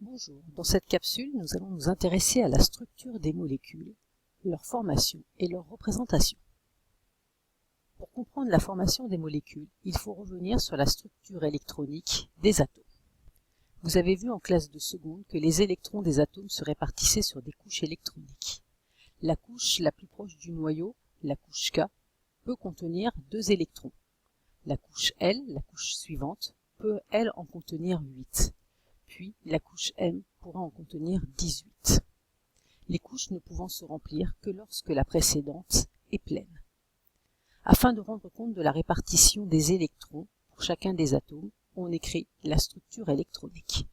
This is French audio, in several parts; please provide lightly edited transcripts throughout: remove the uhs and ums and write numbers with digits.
Bonjour, dans cette capsule, nous allons nous intéresser à la structure des molécules, leur formation et leur représentation. Pour comprendre la formation des molécules, il faut revenir sur la structure électronique des atomes. Vous avez vu en classe de seconde que les électrons des atomes se répartissaient sur des couches électroniques. La couche la plus proche du noyau, la couche K, peut contenir 2 électrons. La couche L, la couche suivante, peut elle en contenir 8. Puis la couche M pourra en contenir 18. Les couches ne pouvant se remplir que lorsque la précédente est pleine. Afin de rendre compte de la répartition des électrons pour chacun des atomes, on écrit la structure électronique.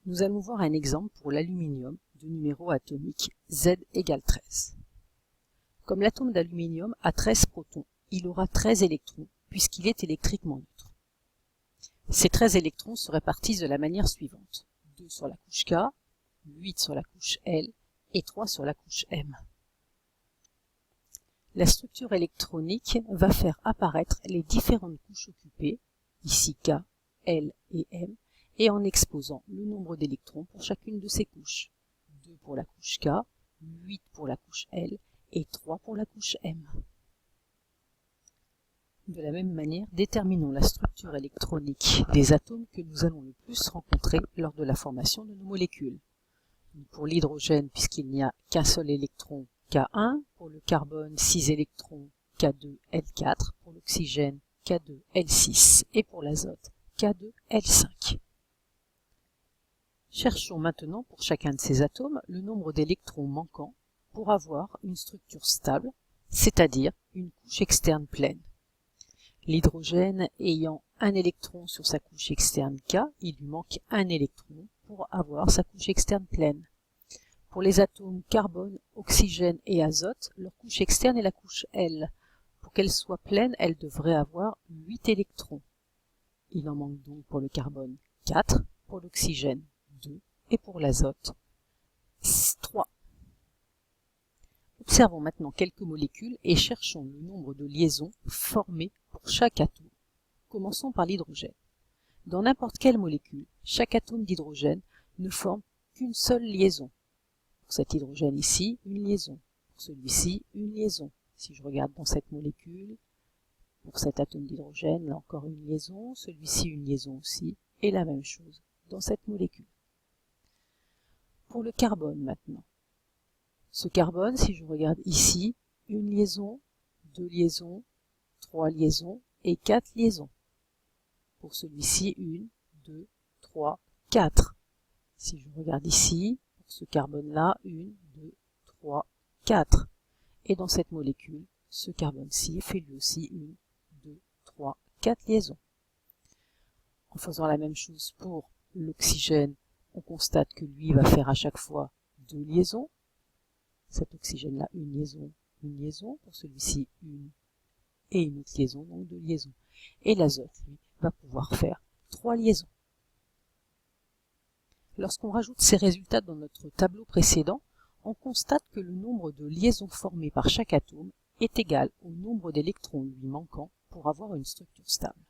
Nous allons voir un exemple pour l'aluminium de numéro atomique Z égale 13. Comme l'atome d'aluminium a 13 protons, il aura 13 électrons puisqu'il est électriquement neutre. Ces 13 électrons se répartissent de la manière suivante. 2 sur la couche K, 8 sur la couche L et 3 sur la couche M. La structure électronique va faire apparaître les différentes couches occupées, ici K, L et M, et en exposant le nombre d'électrons pour chacune de ces couches. 2 pour la couche K, 8 pour la couche L et 3 pour la couche M. De la même manière, déterminons la structure électronique des atomes que nous allons le plus rencontrer lors de la formation de nos molécules. Pour l'hydrogène, puisqu'il n'y a qu'un seul électron, K1, pour le carbone, 6 électrons, K2, L4, pour l'oxygène, K2, L6, et pour l'azote, K2, L5. Cherchons maintenant pour chacun de ces atomes le nombre d'électrons manquants pour avoir une structure stable, c'est-à-dire une couche externe pleine. L'hydrogène ayant un électron sur sa couche externe K, il lui manque un électron pour avoir sa couche externe pleine. Pour les atomes carbone, oxygène et azote, leur couche externe est la couche L. Pour qu'elle soit pleine, elle devrait avoir 8 électrons. Il en manque donc pour le carbone 4, pour l'oxygène 2 et pour l'azote 3. Observons maintenant quelques molécules et cherchons le nombre de liaisons formées pour chaque atome. Commençons par l'hydrogène. Dans n'importe quelle molécule, chaque atome d'hydrogène ne forme qu'une seule liaison. Pour cet hydrogène ici, une liaison. Pour celui-ci, une liaison. Si je regarde dans cette molécule, pour cet atome d'hydrogène, là encore une liaison, celui-ci une liaison aussi, et la même chose dans cette molécule. Pour le carbone maintenant. Ce carbone, si je regarde ici, une liaison, 2 liaisons, 3 liaisons et 4 liaisons. Pour celui-ci, 1, 2, 3, 4. Si je regarde ici, pour ce carbone-là, 1, 2, 3, 4. Et dans cette molécule, ce carbone-ci fait lui aussi 1, 2, 3, 4 liaisons. En faisant la même chose pour l'oxygène, on constate que lui va faire à chaque fois 2 liaisons. Cet oxygène-là, une liaison, pour celui-ci, une et une autre liaison, donc 2 liaisons. Et l'azote, lui, va pouvoir faire 3 liaisons. Lorsqu'on rajoute ces résultats dans notre tableau précédent, on constate que le nombre de liaisons formées par chaque atome est égal au nombre d'électrons lui manquant pour avoir une structure stable.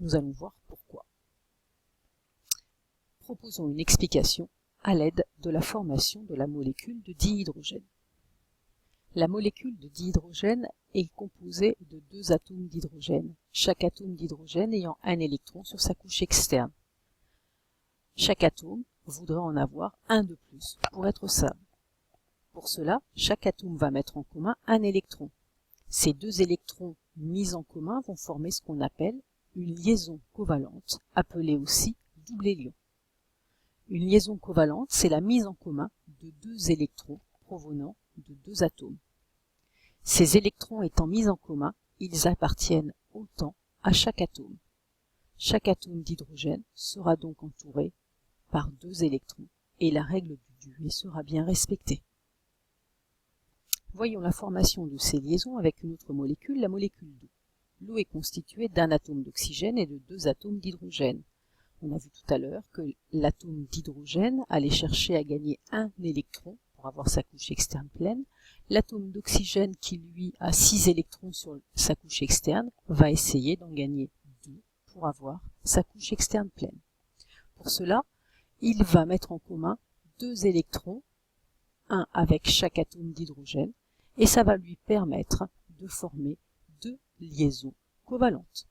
Nous allons voir pourquoi. Proposons une explication à l'aide de la formation de la molécule de dihydrogène. La molécule de dihydrogène est composée de 2 atomes d'hydrogène, chaque atome d'hydrogène ayant un électron sur sa couche externe. Chaque atome voudrait en avoir un de plus pour être stable. Pour cela, chaque atome va mettre en commun un électron. Ces 2 électrons mis en commun vont former ce qu'on appelle une liaison covalente, appelée aussi double hélion. Une liaison covalente, c'est la mise en commun de 2 électrons provenant de 2 atomes. Ces électrons étant mis en commun, ils appartiennent autant à chaque atome. Chaque atome d'hydrogène sera donc entouré par 2 électrons et la règle du duvet sera bien respectée. Voyons la formation de ces liaisons avec une autre molécule, la molécule d'eau. L'eau est constituée d'un atome d'oxygène et de 2 atomes d'hydrogène. On a vu tout à l'heure que l'atome d'hydrogène allait chercher à gagner un électron pour avoir sa couche externe pleine. L'atome d'oxygène qui lui a 6 électrons sur sa couche externe va essayer d'en gagner 2 pour avoir sa couche externe pleine. Pour cela, il va mettre en commun 2 électrons, un avec chaque atome d'hydrogène, et ça va lui permettre de former 2 liaisons covalentes.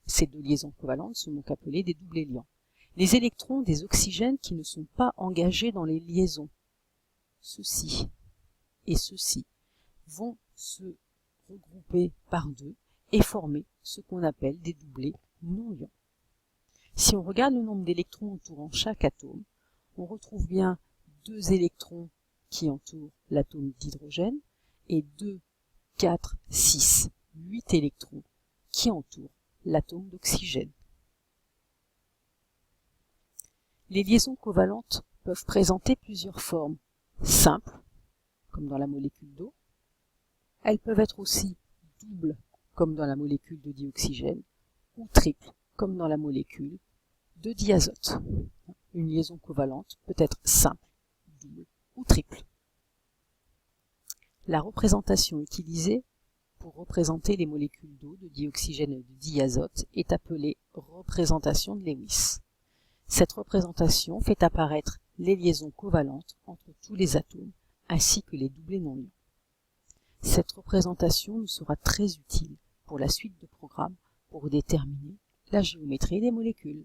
Ces 2 liaisons covalentes sont donc appelées des doublés liants. Les électrons des oxygènes qui ne sont pas engagés dans les liaisons, ceux-ci et ceux-ci, vont se regrouper par 2 et former ce qu'on appelle des doublés non-liants. Si on regarde le nombre d'électrons entourant chaque atome, on retrouve bien 2 électrons qui entourent l'atome d'hydrogène et 2, 4, 6, 8 électrons qui entourent l'atome d'oxygène. Les liaisons covalentes peuvent présenter plusieurs formes simples, comme dans la molécule d'eau. Elles peuvent être aussi doubles, comme dans la molécule de dioxygène, ou triples, comme dans la molécule de diazote. Une liaison covalente peut être simple, double ou triple. La représentation utilisée pour représenter les molécules d'eau, de dioxygène et de diazote est appelée représentation de Lewis. Cette représentation fait apparaître les liaisons covalentes entre tous les atomes, ainsi que les doublés non liants. Cette représentation nous sera très utile pour la suite de programmes pour déterminer la géométrie des molécules.